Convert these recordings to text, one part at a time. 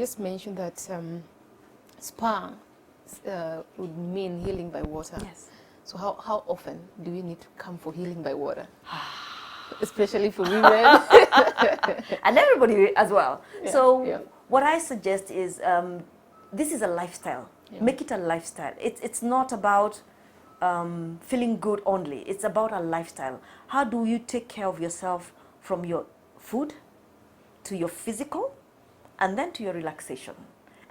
just mentioned that spa would mean healing by water. Yes. So how often do we need to come for healing by water? Especially for women. And everybody as well. Yeah, So yeah. what I suggest is this is a lifestyle. Yeah. Make it a lifestyle. It's not about feeling good only. It's about a lifestyle. How do you take care of yourself from your food to your physical and then to your relaxation?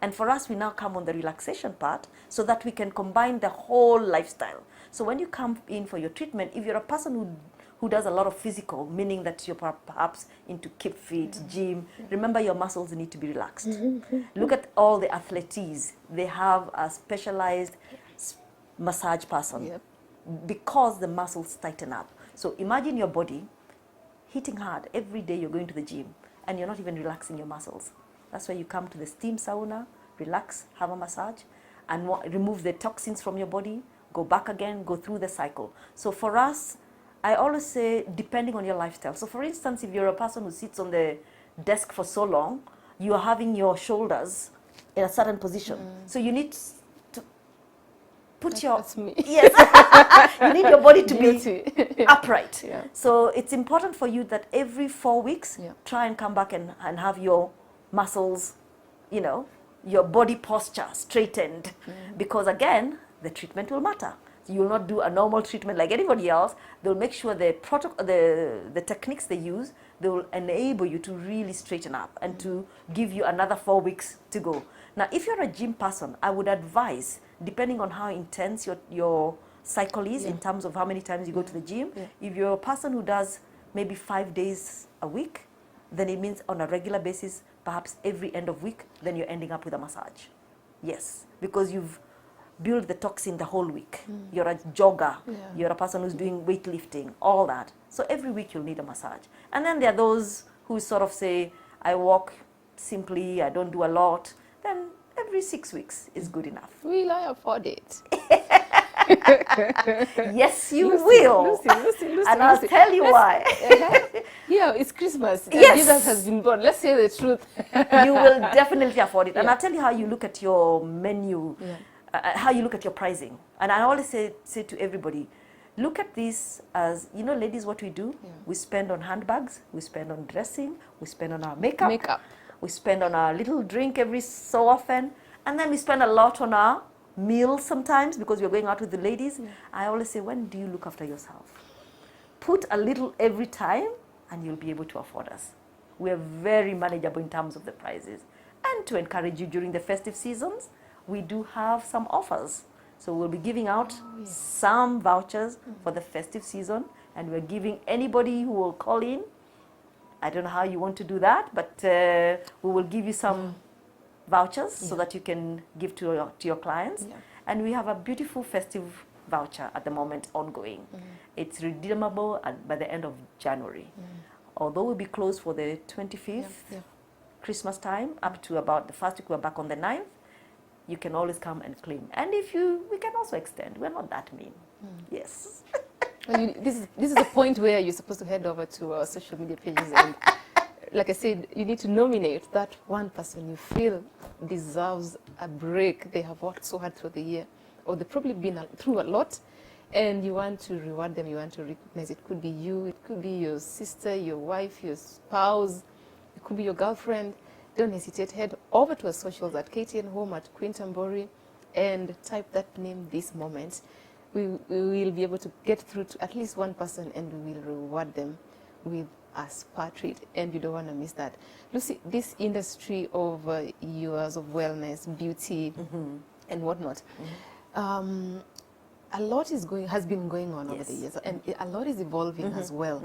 And for us, we now come on the relaxation part so that we can combine the whole lifestyle. So when you come in for your treatment, if you're a person who does a lot of physical, meaning that you're perhaps into keep fit, gym, remember your muscles need to be relaxed. Look at all the athletes. They have a specialized massage person. Yep. Because the muscles tighten up. So imagine your body hitting hard every day. You're going to the gym and you're not even relaxing your muscles. That's why you come to the steam sauna, relax, have a massage, and remove the toxins from your body, go back again, go through the cycle. So for us, I always say, depending on your lifestyle. So for instance, if you're a person who sits on the desk for so long, you are having your shoulders in a certain position. So you need to put That's me. Yes, you need your body to be upright. Yeah. So it's important for you that every 4 weeks, Yeah. try and come back and have your muscles, you know, your body posture straightened. Because again, the treatment will matter. You will not do a normal treatment like anybody else. They'll make sure the techniques they use, they will enable you to really straighten up and to give you another 4 weeks to go. Now, if you're a gym person, I would advise, depending on how intense your cycle is in terms of how many times you go to the gym, if you're a person who does maybe 5 days a week, then it means on a regular basis, perhaps every end of week, then you're ending up with a massage. Yes, because you've built the toxin the whole week. You're a jogger, you're a person who's doing weightlifting, all that. So every week you'll need a massage. And then there are those who sort of say, I walk simply, I don't do a lot. Then every 6 weeks is good enough. Will I afford it? Yes, you will. Lucy, and I'll tell you why. Yeah, it's Christmas. Yes. Jesus has been born. Let's say the truth. You will definitely afford it. And I'll tell you how you look at your menu, how you look at your pricing. And I always say to everybody, look at this as, you know, ladies, what we do, we spend on handbags, we spend on dressing, we spend on our makeup. We spend on our little drink every so often. And then we spend a lot on our meals sometimes because we're going out with the ladies. I always say, when do you look after yourself? Put a little every time and you'll be able to afford us. We're very manageable in terms of the prices. And to encourage you during the festive seasons, we do have some offers. So we'll be giving out some vouchers for the festive season, and we're giving anybody who will call in, I don't know how you want to do that, but we will give you some vouchers so that you can give to your clients. And we have a beautiful festive voucher at the moment ongoing. It's redeemable by the end of January. Although we'll be closed for the 25th, Christmas time, up to about the first week, we're back on the 9th. You can always come and claim. And we can also extend. We're not that mean. Yes. Well, this is a point where you're supposed to head over to our social media pages and, like I said, you need to nominate that one person you feel deserves a break. They have worked so hard through the year, or they've probably been through a lot, and you want to reward them, you want to recognize. It could be you, it could be your sister, your wife, your spouse, it could be your girlfriend. Don't hesitate, head over to our socials at KTN Home at Quintambori and type that name this moment. We will be able to get through to at least one person, and we will reward them with a spa treat, and you don't want to miss that. Lucy, this industry of yours of wellness, beauty, and whatnot, a lot has been going on over the years, and a lot is evolving as well.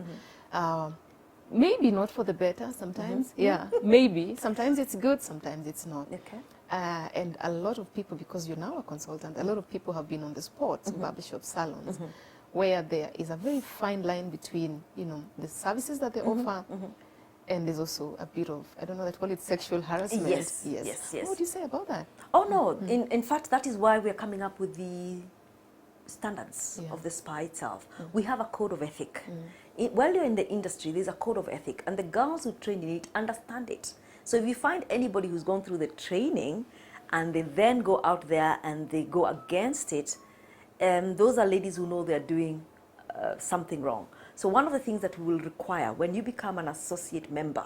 Maybe not for the better sometimes. Maybe. Sometimes it's good, sometimes it's not. Okay. And a lot of people, because you're now a consultant, a lot of people have been on the sports, barbershop salons, where there is a very fine line between, you know, the services that they offer, and there's also a bit of, I don't know, they call it sexual harassment. Yes. What would you say about that? Oh, no. In fact, that is why we're coming up with the standards of the spa itself. We have a code of ethic. While you're in the industry, there's a code of ethic, and the girls who train in it understand it. So if you find anybody who's gone through the training and they then go out there and they go against it, those are ladies who know they're doing something wrong. So one of the things that we will require when you become an associate member,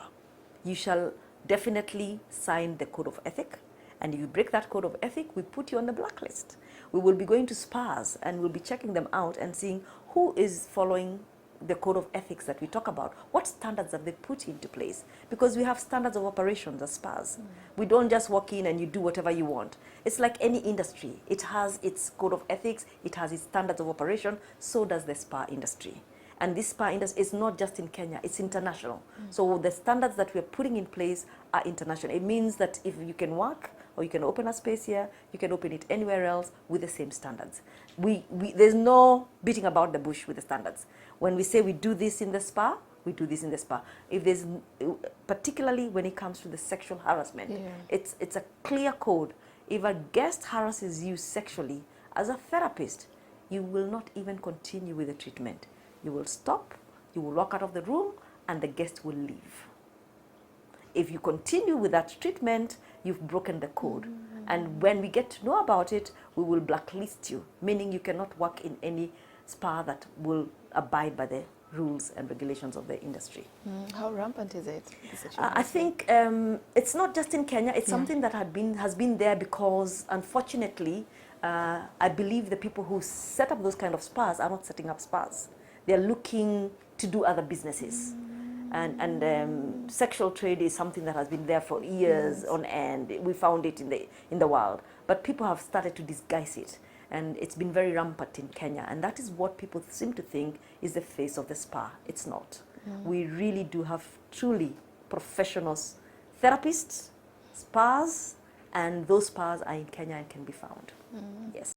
you shall definitely sign the code of ethic. And if you break that code of ethic, we put you on the blacklist. We will be going to spas and we'll be checking them out and seeing who is following the code of ethics that we talk about. What standards have they put into place? Because we have standards of operations as spas. We don't just walk in and you do whatever you want. It's like any industry. It has its code of ethics, it has its standards of operation, so does the spa industry. And this spa industry is not just in Kenya, it's international. So the standards that we're putting in place are international. It means that if you can work or you can open a space here, you can open it anywhere else with the same standards. There's no beating about the bush with the standards. When we say we do this in the spa, we do this in the spa. If there's, particularly when it comes to the sexual harassment, it's a clear code. If a guest harasses you sexually, as a therapist, you will not even continue with the treatment. You will stop, you will walk out of the room, and the guest will leave. If you continue with that treatment, you've broken the code. And when we get to know about it, we will blacklist you, meaning you cannot work in any spa that will abide by the rules and regulations of the industry. How rampant is it? I think it's not just in Kenya. It's something that has been there because, unfortunately, I believe the people who set up those kind of spas are not setting up spas. They're looking to do other businesses. And sexual trade is something that has been there for years on end. We found it in the wild. But people have started to disguise it. And it's been very rampant in Kenya. And that is what people seem to think is the face of the spa. It's not. We really do have truly professionals, therapists, spas, and those spas are in Kenya and can be found. Yes.